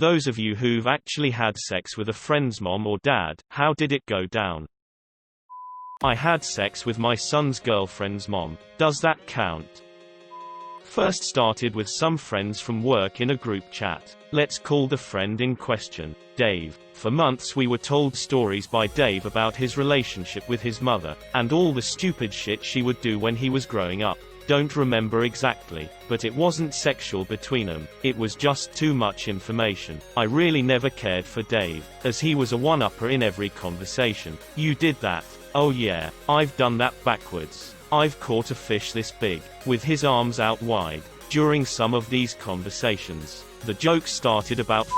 Those of you who've actually had sex with a friend's mom or dad, how did it go down? I had sex with my son's girlfriend's mom. Does that count? First started with some friends from work in a group chat. Let's call the friend in question Dave. For months we were told stories by Dave about his relationship with his mother, and all the stupid shit she would do when he was growing up. Don't remember exactly, but it wasn't sexual between them, it was just too much information. I really never cared for Dave, as he was a one-upper in every conversation. You did that? Oh yeah, I've done that backwards. I've caught a fish this big, with his arms out wide. During some of these conversations, the jokes started about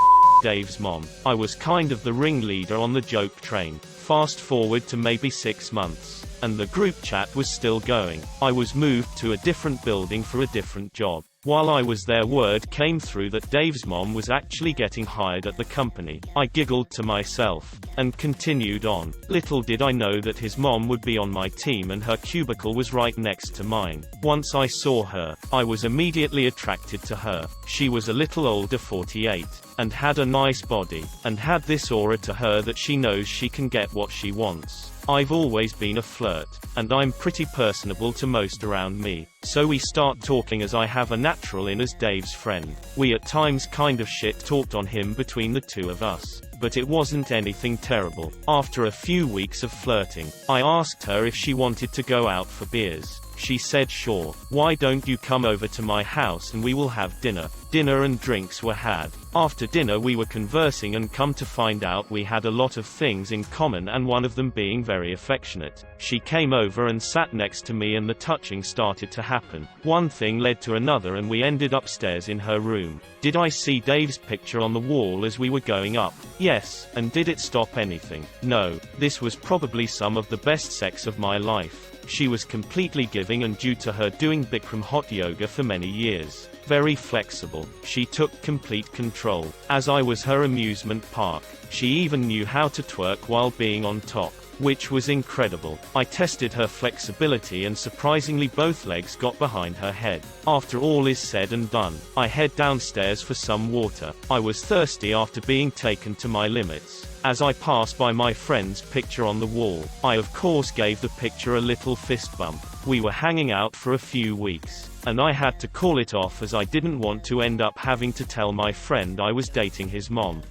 Dave's mom. I was kind of the ringleader on the joke train. Fast forward to maybe 6 months, and the group chat was still going. I was moved to a different building for a different job. While I was there, word came through that Dave's mom was actually getting hired at the company. I giggled to myself, and continued on. Little did I know that his mom would be on my team and her cubicle was right next to mine. Once I saw her, I was immediately attracted to her. She was a little older, 48, and had a nice body, and had this aura to her that she knows she can get what she wants. I've always been a flirt, and I'm pretty personable to most around me. So we start talking as I have a natural in as Dave's friend. We at times kind of shit talked on him between the two of us, but it wasn't anything terrible. After a few weeks of flirting, I asked her if she wanted to go out for beers. She said sure. Why don't you come over to my house and we will have dinner. Dinner and drinks were had. After dinner we were conversing and come to find out we had a lot of things in common, and one of them being very affectionate. She came over and sat next to me and the touching started to happen. One thing led to another and we ended upstairs in her room. Did I see Dave's picture on the wall as we were going up? Yes. And did it stop anything? No. This was probably some of the best sex of my life. She was completely giving, and due to her doing Bikram hot yoga for many years, very flexible. She took complete control, as I was her amusement park. She even knew how to twerk while being on top, which was incredible. I tested her flexibility and surprisingly both legs got behind her head. After all is said and done, I head downstairs for some water. I was thirsty after being taken to my limits. As I passed by my friend's picture on the wall, I of course gave the picture a little fist bump. We were hanging out for a few weeks, and I had to call it off as I didn't want to end up having to tell my friend I was dating his mom.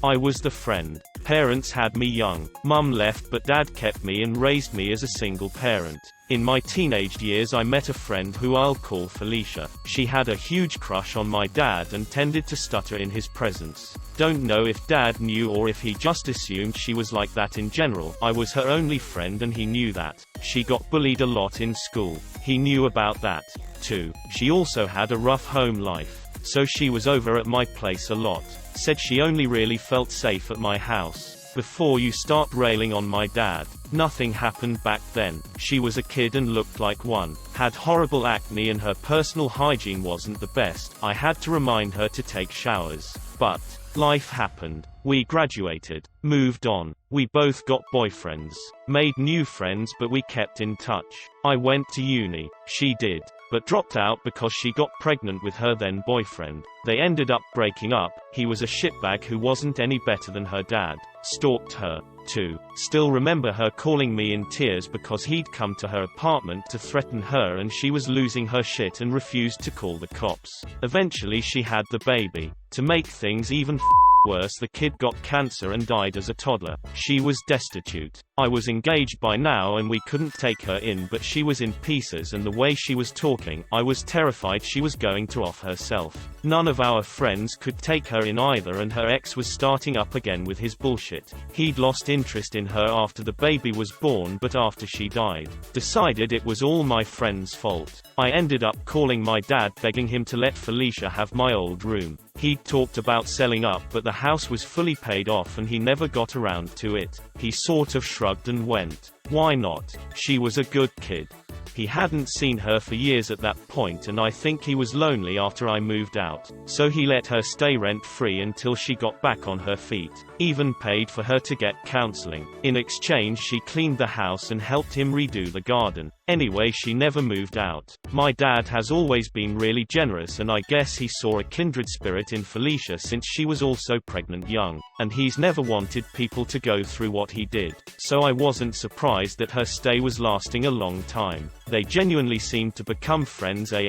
I was the friend. Parents had me young. Mum left but dad kept me and raised me as a single parent. In my teenage years I met a friend who I'll call Felicia. She had a huge crush on my dad and tended to stutter in his presence. Don't know if dad knew or if he just assumed she was like that in general. I was her only friend and he knew that. She got bullied a lot in school. He knew about that, too. She also had a rough home life, so she was over at my place a lot. Said she only really felt safe at my house. Before you start railing on my dad. Nothing happened back then. She was a kid and looked like one. Had horrible acne and her personal hygiene wasn't the best. I had to remind her to take showers. But life happened. We graduated. Moved on. We both got boyfriends. Made new friends, but we kept in touch. I went to uni. She did, but dropped out because she got pregnant with her then boyfriend. They ended up breaking up. He was a shitbag who wasn't any better than her dad. Stalked her, too. Still remember her calling me in tears because he'd come to her apartment to threaten her and she was losing her shit and refused to call the cops. Eventually she had the baby. To make things even worse, the kid got cancer and died as a toddler. She was destitute. I was engaged by now and we couldn't take her in, but she was in pieces, and the way she was talking, I was terrified she was going to off herself. None of our friends could take her in either, and her ex was starting up again with his bullshit. He'd lost interest in her after the baby was born, but after she died, decided it was all my friend's fault. I ended up calling my dad begging him to let Felicia have my old room. He'd talked about selling up, but the house was fully paid off and he never got around to it. He sort of shrugged and went, "Why not? She was a good kid." He hadn't seen her for years at that point, and I think he was lonely after I moved out. So he let her stay rent-free until she got back on her feet. Even paid for her to get counseling. In exchange she cleaned the house and helped him redo the garden. Anyway, she never moved out. My dad has always been really generous, and I guess he saw a kindred spirit in Felicia since she was also pregnant young, and he's never wanted people to go through what he did, so I wasn't surprised that her stay was lasting a long time. They genuinely seemed to become friends and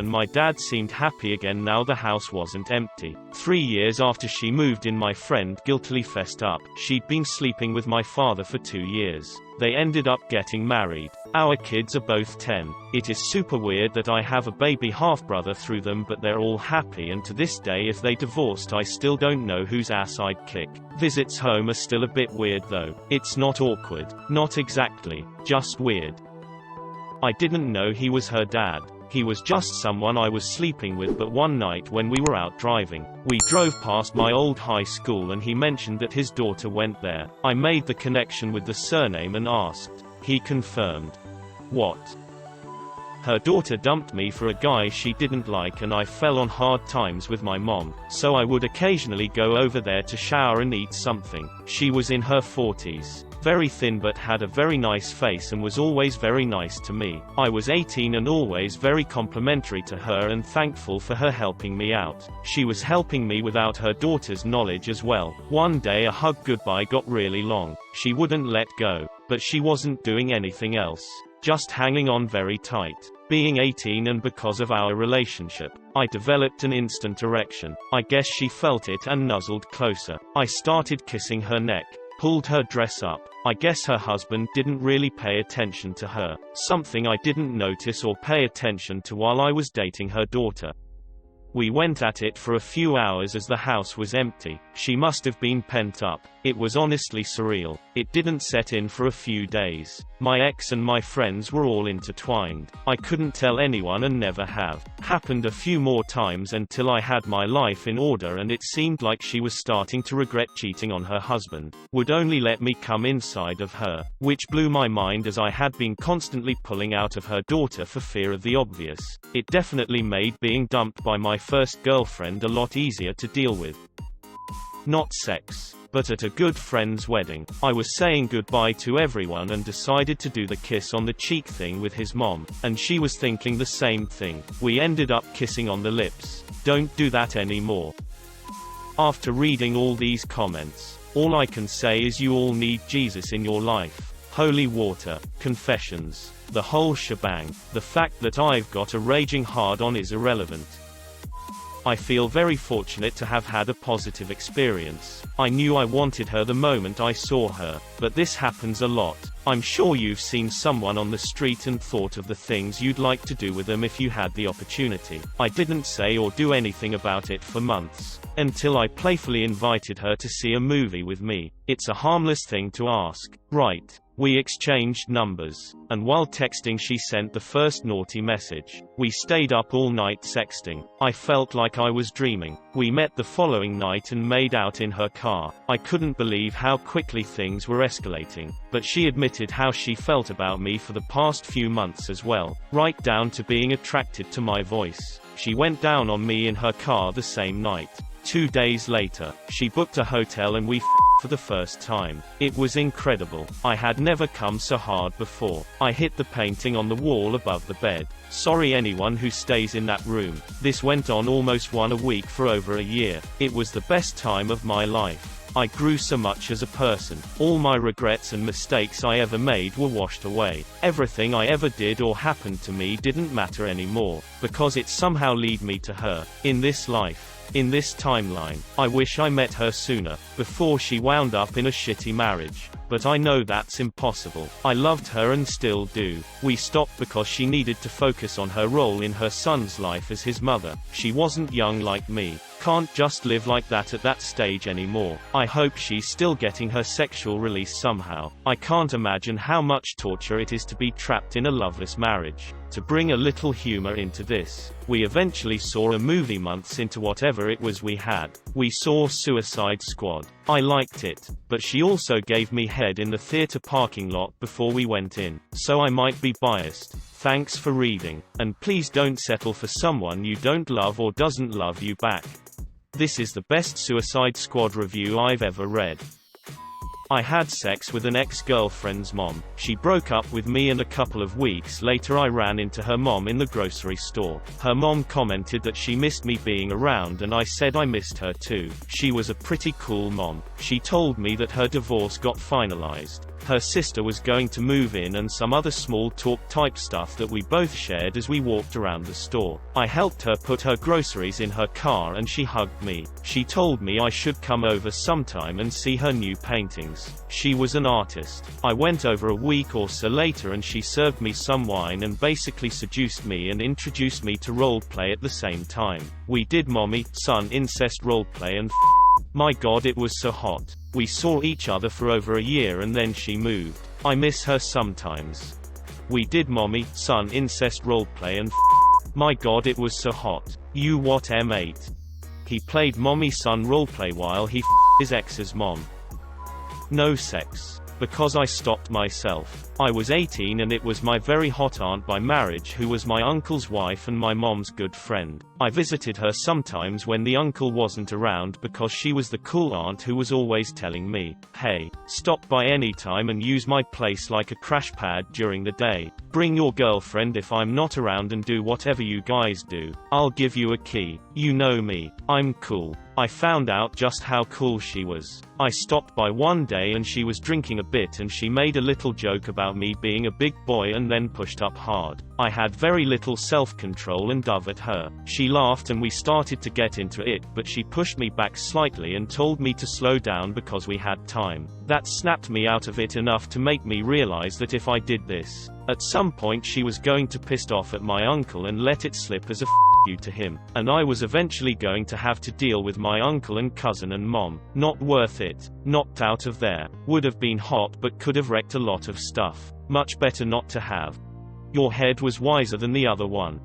my dad seemed happy again now the house wasn't empty. 3 years after she moved in, my friend guiltily fessed up. She'd been sleeping with my father for 2 years. They ended up getting married. Our kids are both 10. It is super weird that I have a baby half-brother through them, but they're all happy, and to this day if they divorced I still don't know whose ass I'd kick. Visits home are still a bit weird though. It's not awkward. Not exactly. Just weird. I didn't know he was her dad. He was just someone I was sleeping with, but one night when we were out driving, we drove past my old high school and he mentioned that his daughter went there. I made the connection with the surname and asked. He confirmed. What? Her daughter dumped me for a guy she didn't like, and I fell on hard times with my mom, so I would occasionally go over there to shower and eat something. She was in her 40s. Very thin but had a very nice face and was always very nice to me. I was 18 and always very complimentary to her and thankful for her helping me out. She was helping me without her daughter's knowledge as well. One day a hug goodbye got really long. She wouldn't let go, but she wasn't doing anything else. Just hanging on very tight. Being 18 and because of our relationship, I developed an instant erection. I guess she felt it and nuzzled closer. I started kissing her neck. Pulled her dress up. I guess her husband didn't really pay attention to her, something I didn't notice or pay attention to while I was dating her daughter. We went at it for a few hours as the house was empty. She must have been pent up. It was honestly surreal. It didn't set in for a few days. My ex and my friends were all intertwined. I couldn't tell anyone and never have. Happened a few more times until I had my life in order and it seemed like she was starting to regret cheating on her husband. Would only let me come inside of her, which blew my mind as I had been constantly pulling out of her daughter for fear of the obvious. It definitely made being dumped by my first girlfriend a lot easier to deal with. Not sex, but at a good friend's wedding, I was saying goodbye to everyone and decided to do the kiss on the cheek thing with his mom, and she was thinking the same thing. We ended up kissing on the lips. Don't do that anymore. After reading all these comments, all I can say is you all need Jesus in your life. Holy water, confessions, the whole shebang. The fact that I've got a raging hard-on is irrelevant. I feel very fortunate to have had a positive experience. I knew I wanted her the moment I saw her, but this happens a lot. I'm sure you've seen someone on the street and thought of the things you'd like to do with them if you had the opportunity. I didn't say or do anything about it for months, until I playfully invited her to see a movie with me. It's a harmless thing to ask, right? We exchanged numbers, and while texting she sent the first naughty message. We stayed up all night sexting. I felt like I was dreaming. We met the following night and made out in her car. I couldn't believe how quickly things were escalating, but she admitted how she felt about me for the past few months as well, right down to being attracted to my voice. She went down on me in her car the same night. 2 days later, she booked a hotel and we for the first time. It was incredible. I had never come so hard before. I hit the painting on the wall above the bed. Sorry anyone who stays in that room. This went on almost one a week for over a year. It was the best time of my life. I grew so much as a person. All my regrets and mistakes I ever made were washed away. Everything I ever did or happened to me didn't matter anymore, because it somehow led me to her. In this life. In this timeline. I wish I met her sooner, before she wound up in a shitty marriage. But I know that's impossible. I loved her and still do. We stopped because she needed to focus on her role in her son's life as his mother. She wasn't young like me. Can't just live like that at that stage anymore. I hope she's still getting her sexual release somehow. I can't imagine how much torture it is to be trapped in a loveless marriage. To bring a little humor into this, we eventually saw a movie months into whatever it was we had. We saw Suicide Squad. I liked it, but she also gave me head in the theater parking lot before we went in, so I might be biased. Thanks for reading, and please don't settle for someone you don't love or doesn't love you back. This is the best Suicide Squad review I've ever read. I had sex with an ex-girlfriend's mom. She broke up with me and a couple of weeks later I ran into her mom in the grocery store. Her mom commented that she missed me being around and I said I missed her too. She was a pretty cool mom. She told me that her divorce got finalized. Her sister was going to move in and some other small talk type stuff that we both shared as we walked around the store. I helped her put her groceries in her car and she hugged me. She told me I should come over sometime and see her new paintings. She was an artist. I went over a week or so later and she served me some wine and basically seduced me and introduced me to roleplay at the same time. We did mommy-son incest roleplay and my god, it was so hot. We saw each other for over a year and then she moved. I miss her sometimes. We did mommy-son incest roleplay and my god, it was so hot. You what M8? He played mommy-son roleplay while he his ex's mom. No sex. Because I stopped myself. I was 18 and it was my very hot aunt by marriage who was my uncle's wife and my mom's good friend. I visited her sometimes when the uncle wasn't around because she was the cool aunt who was always telling me, hey, stop by anytime and use my place like a crash pad during the day. Bring your girlfriend if I'm not around and do whatever you guys do. I'll give you a key. You know me. I'm cool. I found out just how cool she was. I stopped by one day and she was drinking a bit and she made a little joke about me being a big boy and then pushed up hard. I had very little self-control and dove at her. She laughed and we started to get into it, but she pushed me back slightly and told me to slow down because we had time. That snapped me out of it enough to make me realize that if I did this, at some point she was going to piss off at my uncle and let it slip as a you to him, and I was eventually going to have to deal with my uncle and cousin and mom. Not worth it. Knocked out of there. Would have been hot but could have wrecked a lot of stuff. Much better not to have. Your head was wiser than the other one.